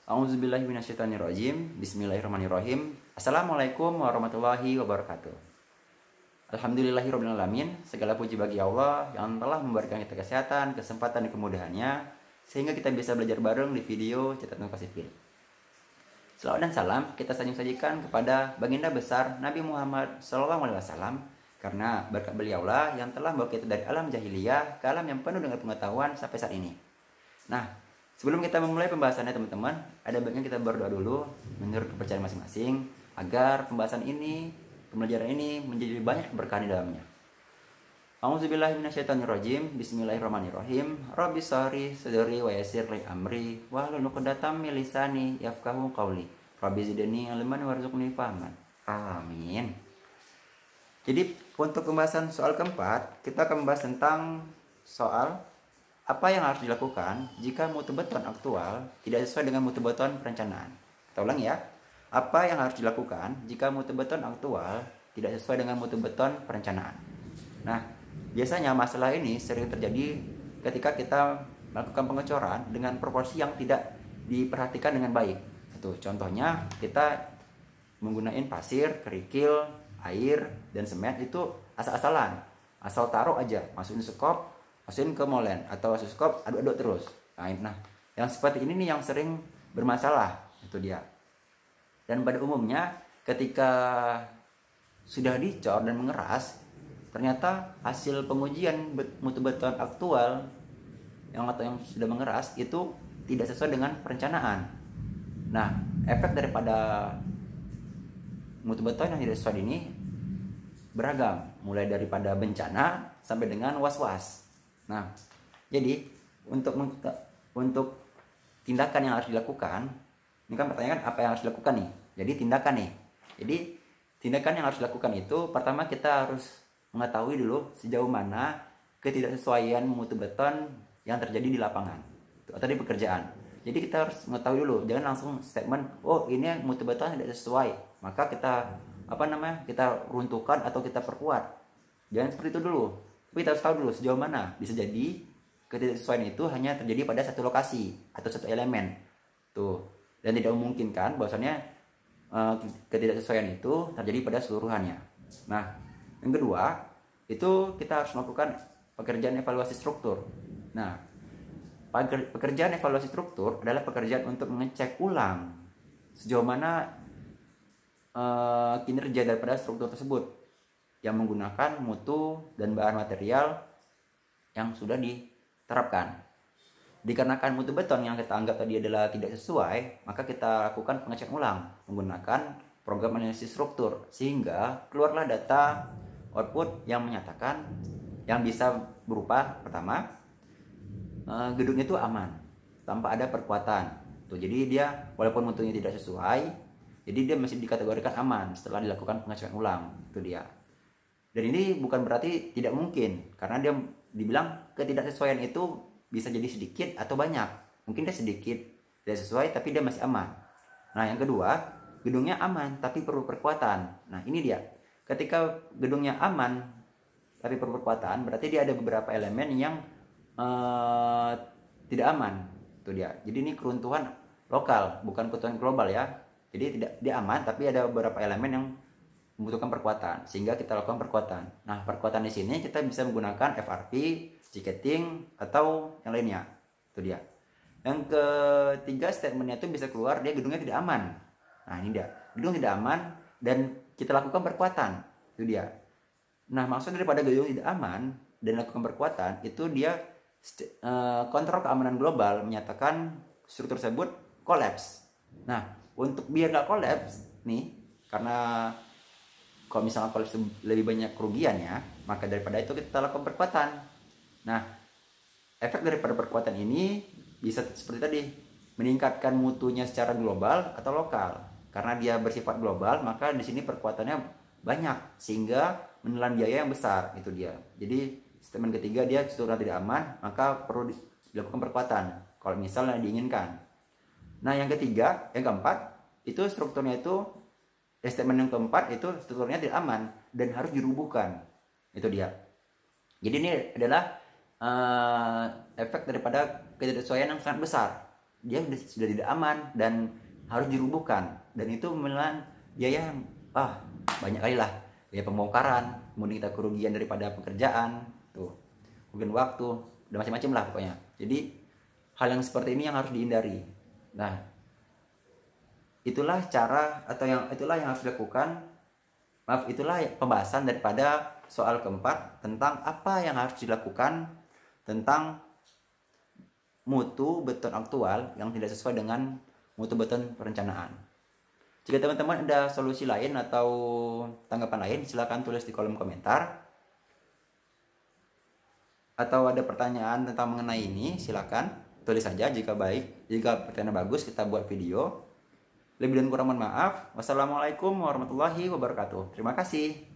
A'udzubillahi minasyaitonirrajim. Bismillahirrahmanirrahim. Assalamualaikum warahmatullahi wabarakatuh. Alhamdulillahirabbil alamin. Segala puji bagi Allah yang telah memberikan kita kesehatan, kesempatan dan kemudahannya sehingga kita bisa belajar bareng di video Catatan Sipil. Salawat dan salam kita sajikan kepada baginda besar Nabi Muhammad SAW, karena berkat beliaulah yang telah membawa kita dari alam jahiliyah ke alam yang penuh dengan pengetahuan sampai saat ini. Nah, sebelum kita memulai pembahasannya teman-teman, ada baiknya kita berdoa dulu menurut kepercayaan masing-masing agar pembahasan ini, pembelajaran ini menjadi banyak keberkahan di dalamnya. A'udzubillahi minasyaitonirrajim. Bismillahirrahmanirrahim. Rabbi shrah sadri wa yassir li amri wahlul 'uqdatam min lisani yafqahu qawli. Rabbi zidni ilman warzuqni fahman. Amin. Jadi untuk pembahasan soal keempat, kita akan membahas tentang soal apa yang harus dilakukan jika mutu beton aktual tidak sesuai dengan mutu beton perencanaan. Kita ulang ya. Apa yang harus dilakukan jika mutu beton aktual tidak sesuai dengan mutu beton perencanaan. Nah, biasanya masalah ini sering terjadi ketika kita melakukan pengecoran dengan proporsi yang tidak diperhatikan dengan baik. Itu contohnya kita menggunakan pasir, kerikil, air, dan semen itu asal-asalan. Asal taruh aja, masukin sekop, masukin ke molen, atau sekop aduk-aduk terus. Nah, yang seperti ini nih yang sering bermasalah, itu dia. Dan pada umumnya ketika sudah dicor dan mengeras, ternyata hasil pengujian mutu beton aktual yang sudah mengeras itu tidak sesuai dengan perencanaan. Nah, efek daripada mutu beton yang tidak sesuai ini beragam, mulai daripada bencana sampai dengan was-was. Nah, jadi untuk tindakan yang harus dilakukan, ini kan pertanyaan apa yang harus dilakukan nih. Jadi tindakan nih. Jadi tindakan yang harus dilakukan itu pertama kita harus mengetahui dulu sejauh mana ketidaksesuaian mutu beton yang terjadi di lapangan atau di pekerjaan. Jadi kita harus mengetahui dulu, jangan langsung statement, oh ini mutu beton tidak sesuai, maka kita kita runtuhkan atau kita perkuat. Jangan seperti itu dulu. Tapi kita harus tahu dulu sejauh mana. Bisa jadi ketidaksesuaian itu hanya terjadi pada satu lokasi atau satu elemen. Tuh. Dan tidak memungkinkan bahwasanya ketidaksesuaian itu terjadi pada seluruhannya. Nah, yang kedua, itu kita harus melakukan pekerjaan evaluasi struktur. Nah, pekerjaan evaluasi struktur adalah pekerjaan untuk mengecek ulang sejauh mana kinerja daripada struktur tersebut yang menggunakan mutu dan bahan material yang sudah diterapkan. Dikarenakan mutu beton yang kita anggap tadi adalah tidak sesuai, maka kita lakukan pengecekan ulang menggunakan program analisis struktur sehingga keluarlah data output yang menyatakan yang bisa berupa pertama, gedungnya itu aman tanpa ada perkuatan. Tuh, jadi dia walaupun mutunya tidak sesuai, jadi dia masih dikategorikan aman setelah dilakukan pengecekan ulang. Itu dia. Dan ini bukan berarti tidak mungkin, karena dia dibilang ketidaksesuaian itu bisa jadi sedikit atau banyak. Mungkin dia sedikit tidak sesuai tapi dia masih aman. Nah, yang kedua, gedungnya aman tapi perlu perkuatan. Nah, ini dia. Ketika gedungnya aman tapi perlu perkuatan, berarti dia ada beberapa elemen yang tidak aman. Itu dia. Jadi ini keruntuhan lokal, bukan keruntuhan global ya. Jadi tidak dia aman, tapi ada beberapa elemen yang membutuhkan perkuatan, sehingga kita lakukan perkuatan. Nah, perkuatan di sini kita bisa menggunakan FRP, ticketing, atau yang lainnya. Itu dia. Yang ketiga statementnya itu bisa keluar dia gedungnya tidak aman. Nah, ini dia. Gedung tidak aman dan kita lakukan perkuatan. Itu dia. Nah, maksud daripada gedung tidak aman dan lakukan perkuatan itu dia kontrol keamanan global menyatakan struktur tersebut kolaps. Nah, untuk biar nggak kolaps nih, karena kalau misalnya kolaps lebih banyak kerugiannya, maka daripada itu kita lakukan perkuatan. Nah, efek daripada perkuatan ini bisa seperti tadi, meningkatkan mutunya secara global atau lokal. Karena dia bersifat global, maka di sini perkuatannya banyak sehingga menelan biaya yang besar. Itu dia. Jadi statement ketiga dia strukturnya tidak aman, maka perlu dilakukan perkuatan kalau misalnya diinginkan. Nah, yang keempat itu strukturnya itu statement yang keempat itu strukturnya tidak aman dan harus dirubuhkan. Itu dia. Jadi ini adalah efek daripada ketidaksesuaian yang sangat besar. dia sudah tidak aman dan harus dirubuhkan, dan itu menelan biaya yang banyak kali lah, biaya pembongkaran, kemudian kita kerugian daripada pekerjaan tuh, kemudian waktu dan macam-macam lah pokoknya. Jadi hal yang seperti ini yang harus dihindari. Nah, itulah yang harus dilakukan. Itulah pembahasan daripada soal keempat tentang apa yang harus dilakukan tentang mutu beton aktual yang tidak sesuai dengan mutu beton perencanaan. Jika teman-teman ada solusi lain atau tanggapan lain, silakan tulis di kolom komentar. Atau ada pertanyaan tentang mengenai ini, silakan tulis saja. Jika pertanyaan bagus, kita buat video. Lebih dan kurang mohon maaf. Wassalamualaikum warahmatullahi wabarakatuh. Terima kasih.